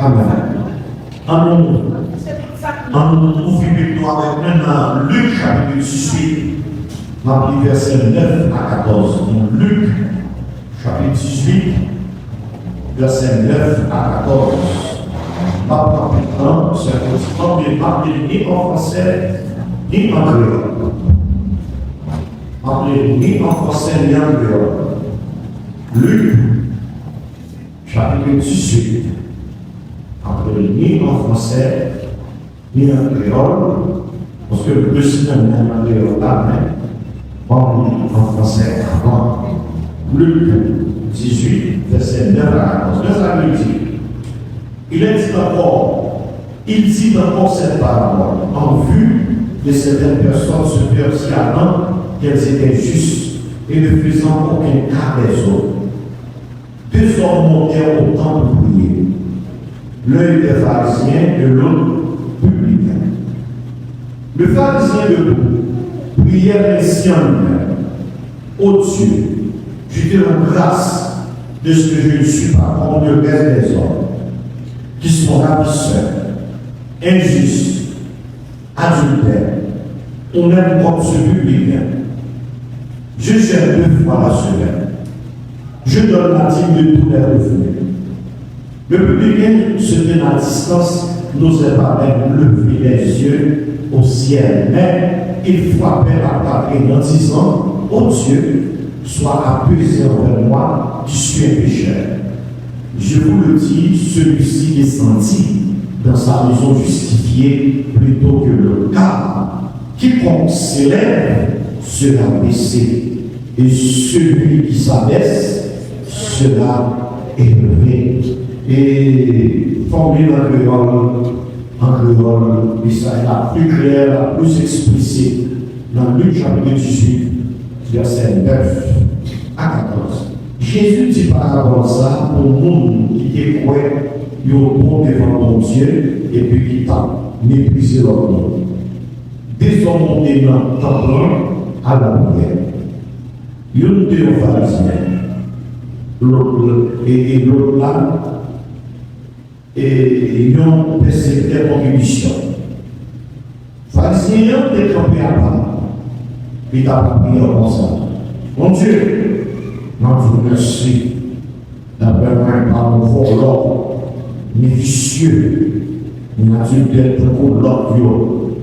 Amen. En nous ouvrons avec maintenant Luc chapitre 18, verset 9 à 14. Donc Luc chapitre 18, verset 9 à 14. C'est un petit temps, mais pas ni en français, ni en créole. Ni en français, ni en créole. Luc chapitre 18. Ni en français, ni en créole, parce que le système n'est pas créole là, mais en français avant. Luc 18, verset 9 à 14. Ça veut dire, il dit encore cette parole en vue de certaines personnes se persuadant qu'elles étaient justes et ne faisant aucun cas des autres. Deux hommes montèrent au temple pour prier. L'un des pharisiens et l'autre publicain. Le pharisien debout priait ainsi en lui-même. Ô Dieu, je te rends grâce de ce que je ne suis pas comme le reste des hommes, qui sont ravisseurs, injustes, adultères, ou même comme ce publicain. Je gère 2 fois la semaine. Je donne la dîme de tous les revenus. Le publicain se tenait à distance, n'osait pas même lever les yeux au ciel, mais il frappait la poitrine en disant: ô Dieu, sois apaisé envers moi, qui suis un pécheur. Je vous le dis, celui-ci descendit dans sa maison justifiée plutôt que le car quiconque s'élève sera baissé, et celui qui s'abaisse sera élevé. Et formule en créole, mais ça est la plus claire, la plus explicite, dans Luc chapitre 18, verset 9 à 14. Jésus dit par rapport à ça au monde qui est quoi, il y a bon devant mon Dieu, et puis qui t'a méprisé leur monde. Des hommes montés dans le temple à la prière. Il y a deux pharisiens, et l'autre là, et ils ont persécuté en mission. Pharisiens ont décampé à part. Il t'a pas prié comme ça. Mon Dieu, non, je vous remercie d'avoir un pardon pour l'homme, ni vicieux, ni adultère pour l'homme.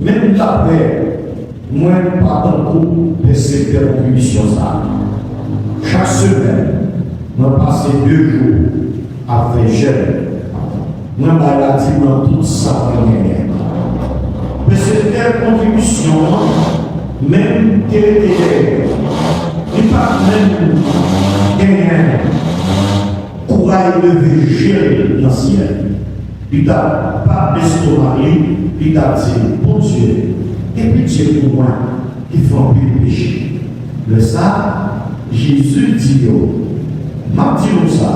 Même d'après, moi, pardon pour persécuter en mission ça. Chaque semaine, on a passé 2 jours à faire jeûne. Moi, je dans tout ça. Mais c'est une contribution, même qu'elle était, il n'y a pas même gagné courage de gérer dans le ciel. Il n'a pas d'estomac, il a dit, bon Dieu, et pitié pour moi qui font plus péché. Le ça, Jésus dit, m'a dit ça,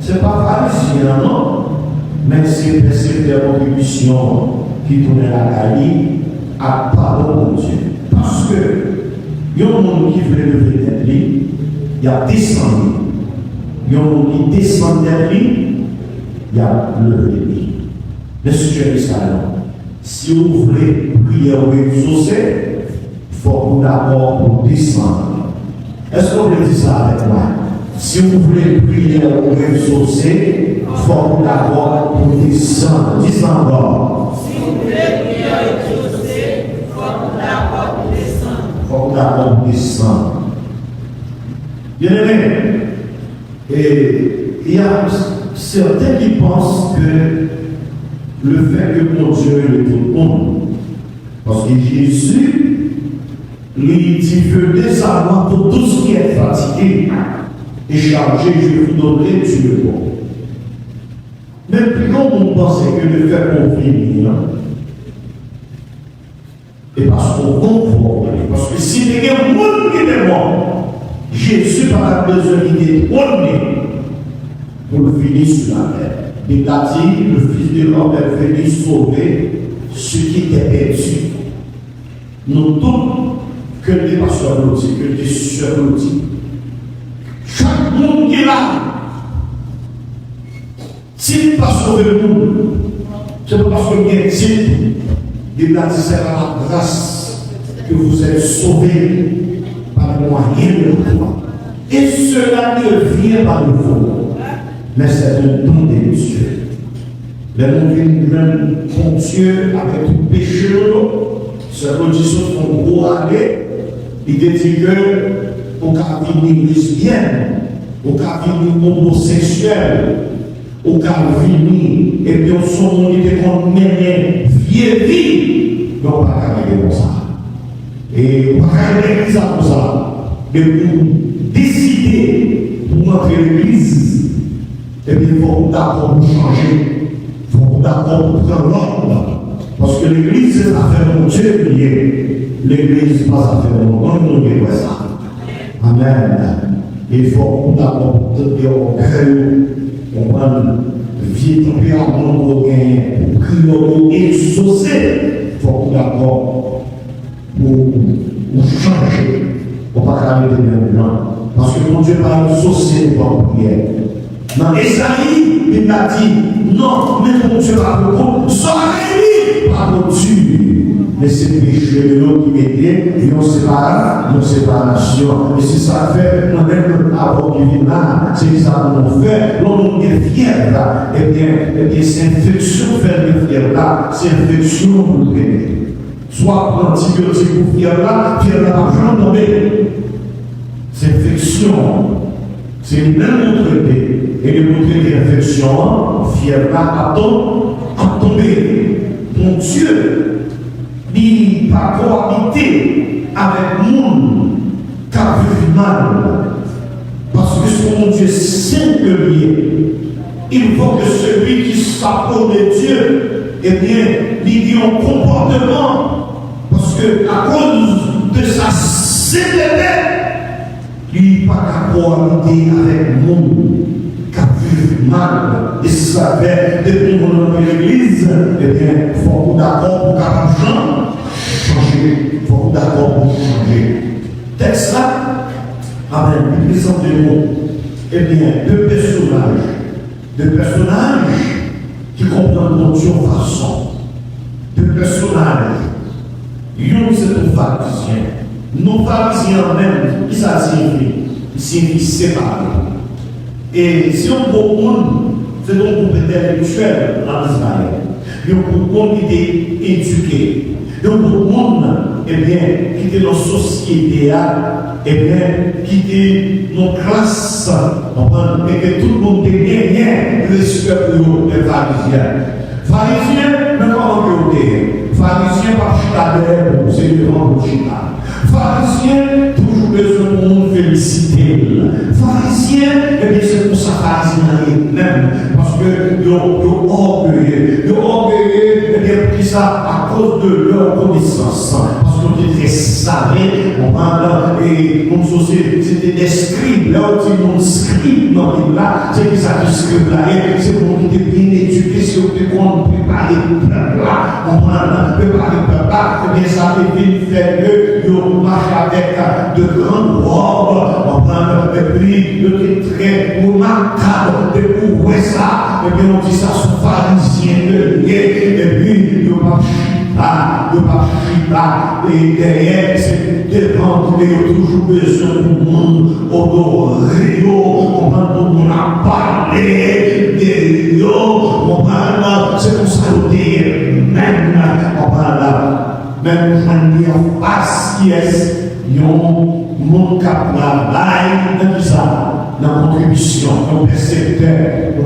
ce n'est pas pharisien, non? Mais c'est des contributions qui tournent la caille à pardon de Dieu. Parce que il y a un monde qui veut lever tête, il y a descendu. Il y a un monde qui descend tête, il y a levé. Mais si tu es ça, si vous voulez prier au exaucé, il faut que vous d'abord descendre. Est-ce que vous voulez dire ça avec moi? Si vous voulez prier au exaucé, il faut que vous d'abord descendre. Dis encore. Si vous voulez prier au exaucé, il faut que vous d'abord descendre. Il faut que vous d'abord descendre. Bien aimé, et il y a certains qui pensent que le fait que mon Dieu est tout le monde, parce que Jésus, il dit que désormais pour tout ce qui est fatigué et chargé, je vous donnerai du repos. Mais puis quand on pensait que le fait qu'on vit, et parce qu'on comprend, parce que si il y a un monde qui est mort, Jésus n'a pas besoin d'idée pour le finir sur la terre. Il a dit, le Fils de l'homme est venu sauver ce qui était perdu. Nous tous, que les pasteurs nous disent, que les soeurs nous disent, chaque monde qui est là, S'il n'est pas sauvé le monde, c'est pas parce que bien titre, il a dit c'est par la grâce que vous êtes sauvés par le moyen de la foi. Et cela ne vient pas de vous, mais c'est un don de Dieu. Les gens viennent même Dieu avec tout péché, ces conditions sont gros aller. Il dit que au cas d'une lesbienne, au cas d'une homosexuelle, au cas d'une, et puis on son qui était qu'on menait vieilli, mais on ne va pas arriver comme ça. Et on va pas arriver l'église comme ça. Mais pour décider pour entrer l'église, et bien il faut d'accord pour changer. Il faut d'accord pour prendre l'ordre. Parce que l'église, c'est l'affaire de Dieu liée. L'église, c'est pas l'affaire de mon nom, nous devons ça. Amen. Il faut d'accord pour te dire au cœur, on va vivre tempérament pour gagner, pour crier, exaucer. Il faut d'accord pour changer. On ne va pas aller de même. Parce que mon Dieu va exaucer pour prière. Dans Esaïe, il m'a dit, non, mais mon Dieu va beaucoup, soyez par mon Dieu. Mais c'est le péché de l'autre qui m'était, et on sépare, une séparation. Et si ça fait, moi-même, avant qu'il vienne là, c'est ça qu'on fait, l'on est fier là. Eh bien, c'est infection faire le fier là, c'est infection pour le traiter. Soit pour l'antibiotique pour fier là va jamais tomber. C'est infection. C'est le même traité. Et le traité d'infection, fier là, a tombé. Mon Dieu, il va cohabiter avec le monde qui a vu mal. Parce que son Dieu simple lié. Il faut que celui qui s'appelle de Dieu, eh bien, il y a un comportement. Parce que à cause de sa simpleté, il n'a pas cohabiter avec le monde qui a vu mal. Et si ça fait depuis qu'on est dans l'église, eh bien, il faut qu'on d'accord pour changer. Il faut qu'on d'accord pour changer. Texte là, amen, il présente des mots. Eh bien, deux personnages qui comprennent mon Dieu en façon. Deux personnages. L'un, c'est nos pharisiens. Nos pharisiens même, qui ça signifie? Il signifie séparés. Et si on comprend, c'est un groupe intellectuel en Israël. Il y a un groupe qui était éduqué. Il y a un groupe qui était dans la société, qui était dans la classe, et que tout le monde était respect pour les pharisiens. Pharisiens, mais comment ils étaient? Pharisiens par chita, c'est le grand chita. Pharisiens, toujours besoin de monde féliciter. Pharisiens, eh bien c'est pour ça pharisiens même. Parce que ils sont orgueilleux. Ils sont orgueilleux, eh bien pour ça, à cause de leur connaissance. Parce qu'ils étaient très savés, on parle, et mon société, c'était des scribes. Là où ils ont scribe dans le là, c'est qui ça qui scribe là, c'est pour qu'ils étaient bien éduqués, c'est pour qu'ils préparer le peuple là. On parle, préparer le peuple là, eh bien ça fait bien faire que ils marchent avec de grandes robes, et puis de très remarquables, de pour ça, et bien on dit ça sont pharisiens de lié, et puis ils ne pas chita, et derrière c'est devant, ils ont toujours besoin du monde honoré, on a parlé de eux, on parle, c'est pour ça même, on parle. Même en face qui est mon cap travail dans ça, dans la contribution, dans le percepteur.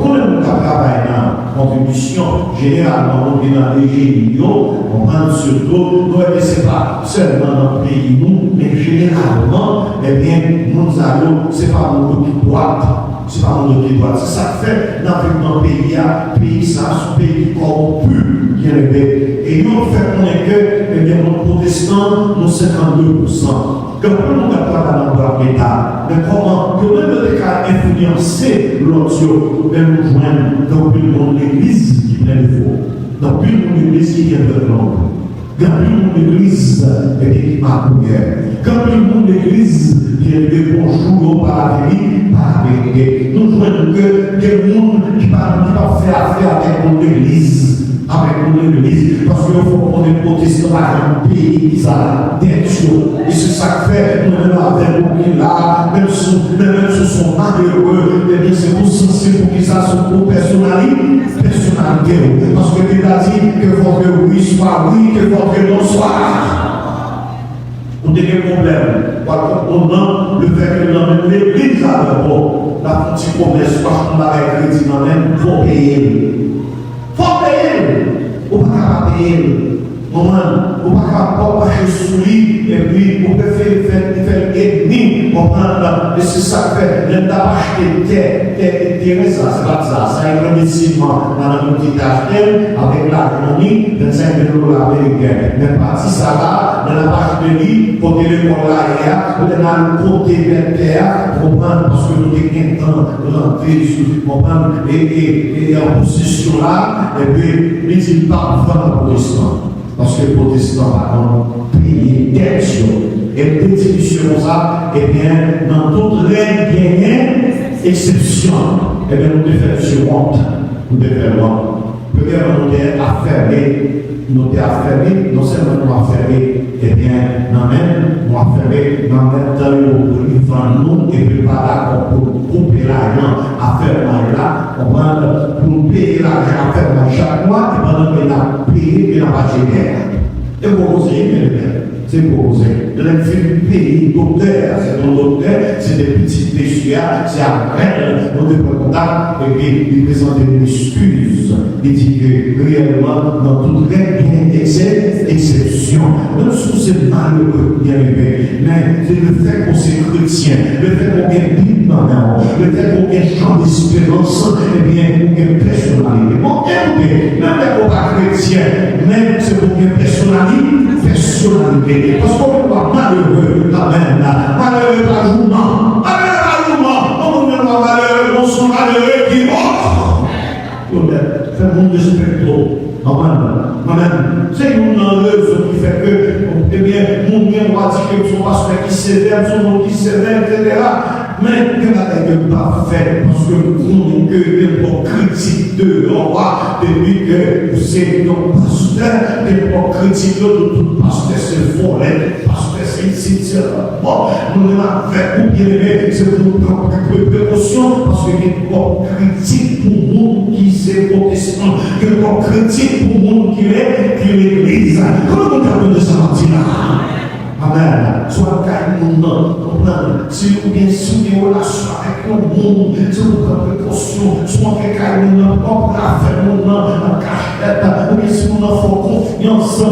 Quand on travaille dans la contribution, généralement on est dans les GIO, on parle surtout, nous ce n'est pas seulement dans le pays, nous, mais généralement, eh bien, nous allons, ce n'est pas mon qui droite. C'est pas mon qui droite. C'est ça qui fait dans le pays, ça, ce pays corrompu, qui est élevé. Et nous, on fait connaître que, eh bien, nos protestants, nous 52%. Quand on n'a pas dans l'État, mais comment, que même le cas influencer l'autre, même nous joindre dans le monde de l'église qui plein de faux, dans le monde de l'église qui vient de l'ombre. Quand le monde de l'église est ma prière. Quand le monde de l'église qui est le bonjour par la vérité, nous voyons que des gens qui ne peuvent pas faire pour l'église. Parce qu'il faut qu'on ait protestant dans un pays qui a des choses. Et c'est ça que fait, nous avons avec nous qui là, même si sont malheureux, eh bien c'est pour sensible pour qu'ils sont pour personnalité. Parce que Dieu a dit que votre oui soit oui, que votre non soit. Vous avez des problèmes. Par contre, le fait que dans l'église, d'abord, la petite promesse, parce qu'on a avec crédit dans même, il faut payer. Il faut payer. On ne peut pas payer. On ne peut pas marcher sous lui, et puis on peut faire ennemi. Et c'est ça que fait. On n'a pas acheté terre, ça, c'est pas ça. Ça a un investissement dans la multitâche avec l'économie, 25 000 $ américains. Mais parti ça là, on n'a pas acheté lui, pour que l'école là, on a côté de terre, parce que nous avons un temps de rentrer, et en position là, et puis il dit pas vraiment protestant. Parce que les protestants, par contre, payer des choses. Et petite mission ça, eh bien, dans toute règle, il y a une exception. Eh bien, nous devons faire sur honte. Nous devons faire honte. Peut-être nous devons affermer, non seulement nous affermer, eh bien, nous affermer, dans le temps où nous et puis pas d'accord pour couper l'argent à faire là, pour payer l'argent à faire chaque mois, et pendant qu'il a payé, il n'a pas géré. Et vous osez, c'est pour oser. De la pays docteur, c'est ton docteur, c'est des petites déchets, c'est après, on devrait contact, et puis il présente une excuse. Il dit que réellement, dans toute règle, il y a une exception. Même si c'est malheureux d'y arriver, mais c'est le fait qu'on soit chrétien, le fait qu'on ait Bible dans la main, le fait qu'on ait champ d'espérance, eh bien, qu'on ait personnalité. Bon, écoutez, même les pas chrétiens, même c'est pour une personnalité. Parce qu'on ne peut pas malheureux quand même, malheureux par journée, malheureux par journée, on ne peut pas malheureux, on sont malheureux qui vont. Faites mon respect. C'est une œuvre qui fait que, eh bien, mon bien va dire que son pasteur qui sévère, son nom qui sévère, etc. Mais que la règle pas faite, parce que nous que l'hypocrisie de roi, depuis que c'est un pasteur, l'hypocrisie de tout pasteur, c'est volet, pasteur, c'est ici, bon, nous l'avons fait, ou bien aimé, c'est pour nous prendre précaution, parce que l'hypocrisie pour nous qui c'est protestant, l'hypocrisie pour nous qui est l'église. Comment nous avons de ça là? Amen. Soit car nous comprendre. Si vous bien sous des relations avec le monde, si vous prenez précaution, soit car nous n'avons pas faire mon nom en cachette, ou bien si nous avons confiance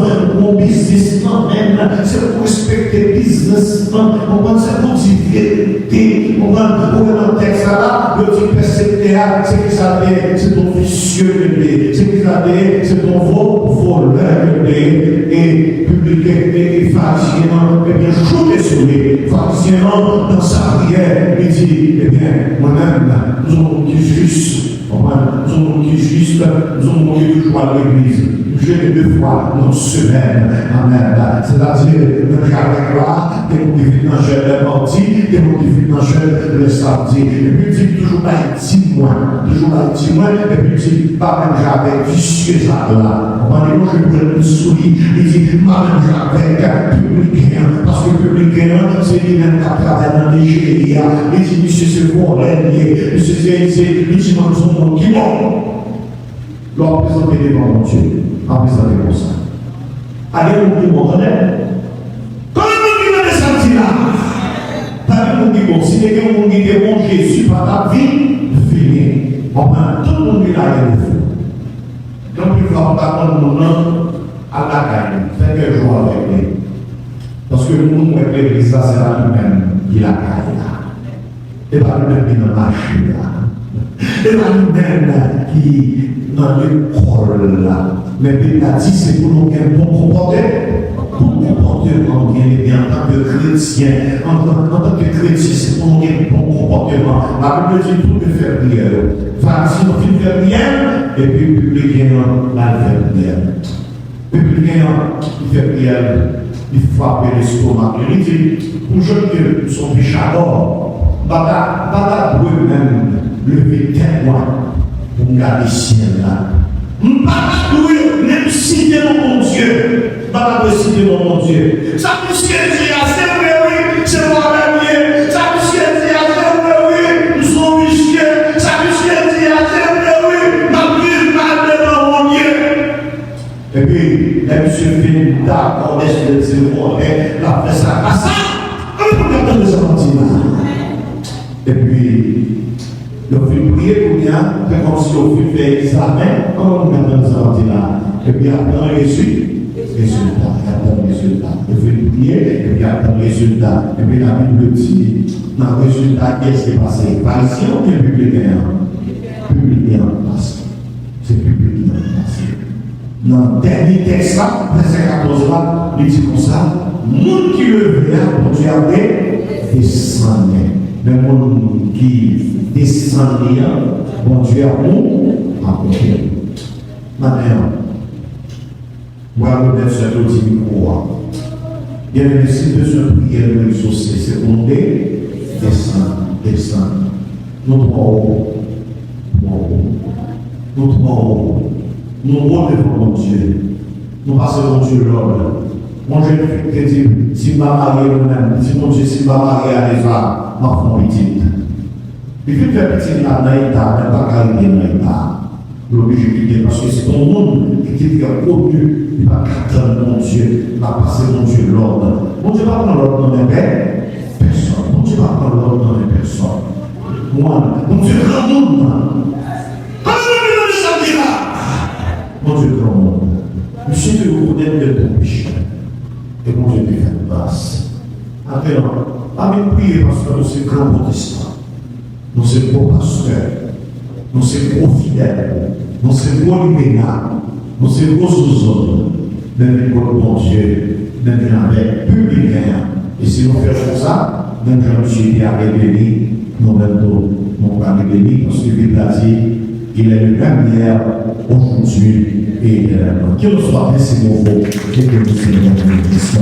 mon business, même, c'est pour respecter le business, on va se motiver, on va dans le texte là, le type persévère, c'est que ça c'est ton vicieux, c'est que ça c'est ton voleur, et publier et pharisien. Eh bien, je suis désolé, pharisien, dans sa prière, il dit, eh bien, moi-même, nous sommes qui juste, nous sommes qui juste, nous sommes qui toujours à l'église. Je l'ai 2 fois dans semaine, amen. C'est-à-dire, le jardin là, des mots qui vivent dans le mardi, des mots qui vivent dans le samedi. Et puis, il dit toujours pas 10 mois, et puis il dit, pas même j'avais vicieux là. On va dire, je pourrais me sourire, il dit, pas même j'avais publicain, parce que publicain, c'est lui-même qui travaille dans les Nigeria. Il dit, monsieur, c'est bon, monsieur, il dit, nous sommes qui vont. Leur présenter devant mon Dieu, en présenter comme ça. Allez, vous vous comprenez? Comment vous avez senti là? T'as vu mon Dieu, si quelqu'un vous dit que mon Jésus, par ta vie, fini. Enfin, tout le monde est là, il est fou. Donc, il faut pas mon nom à la caille, faire quelque chose avec lui. Parce que nous, avec l'église, ça, c'est pas nous-mêmes qui la caille là. Et pas nous-mêmes qui nous marchent là. Et pas nous-mêmes qui dans l'école là. Mais Bible a dit c'est pour nous un bon comportement bien en tant que chrétien. En tant que chrétien, c'est pour nous un bon comportement. La Bible dit tout de faire prière. Pharisien fait faire prière, et puis publicain la fait prière. Publicain il fait prière, il frappe l'estomac. Il dit, pour jeunes que son péchador, bata même lever tête moi pour garder le ciel là. Je ne pas même citer mon Dieu. Je ne pas citer mon Dieu. Ça peut se dire, c'est vrai, oui, c'est moi-même. Ça peut se dire, c'est vrai, oui, nous sommes musqués. Ça peut se dire, c'est vrai, oui, ma vie mal devant mon Dieu. Et puis, là, monsieur fait d'accord, laisse le dire, la fait ça, pas ça. On va de et puis, il fait prier pour bien, c'est comme si on fait faire examen, comme on a dans ce là. Et puis, attend résultat. Il fait prier, et puis attend résultat. Et puis, la Bible dit, dans le résultat, qu'est-ce qui est passé? Pharisien ou bien publicain? Publicain passé. C'est publicain passé. Dans le dernier texte, verset 14 là, il dit comme ça, monde qui le verra, pour Dieu après, descendait. Mais le monde qui descendait, bon Dieu a accompli. Maintenant, moi, je vais faire le petit micro. Il y a une situation de prière de l'exaucer, c'est pour descendre. Nous devons nous relevons mon Dieu. Nous passons mon Dieu l'ordre. Mon Dieu fait que si je marié moi-même, si mon Dieu, si je marié à l'État, ma femme petite. Il fait faire petite là, dans l'État, mais pas carrière dans l'État. L'obligé de quitter parce que c'est ton monde qui est connu, il va capter mon Dieu, il va passer mon Dieu l'ordre. Mon Dieu va prendre l'ordre dans les personnes. Mon Dieu va prendre l'ordre dans les personnes. Moi, mon Dieu, grand monde. Mon Dieu, grand monde. Monsieur, tu reconnais de ton péché. Et mon Dieu, tu fais grâce. Maintenant, pas même prier parce que nous sommes grands protestants. Nous sommes gros pasteurs. Nous sommes gros fidèles. Nous sommes gros libéraux. Nous sommes gros sous-hommes. Même pour bon Dieu, même avec publicain. Et si nous faisons ça, même Jean-Michel qui a révélé, nous-mêmes, nous pas révélé, parce que la Bible a dit, il est le même hier, aujourd'hui et éternellement. Qu'il nous soit ainsi nouveau et que nous soyons en Christ.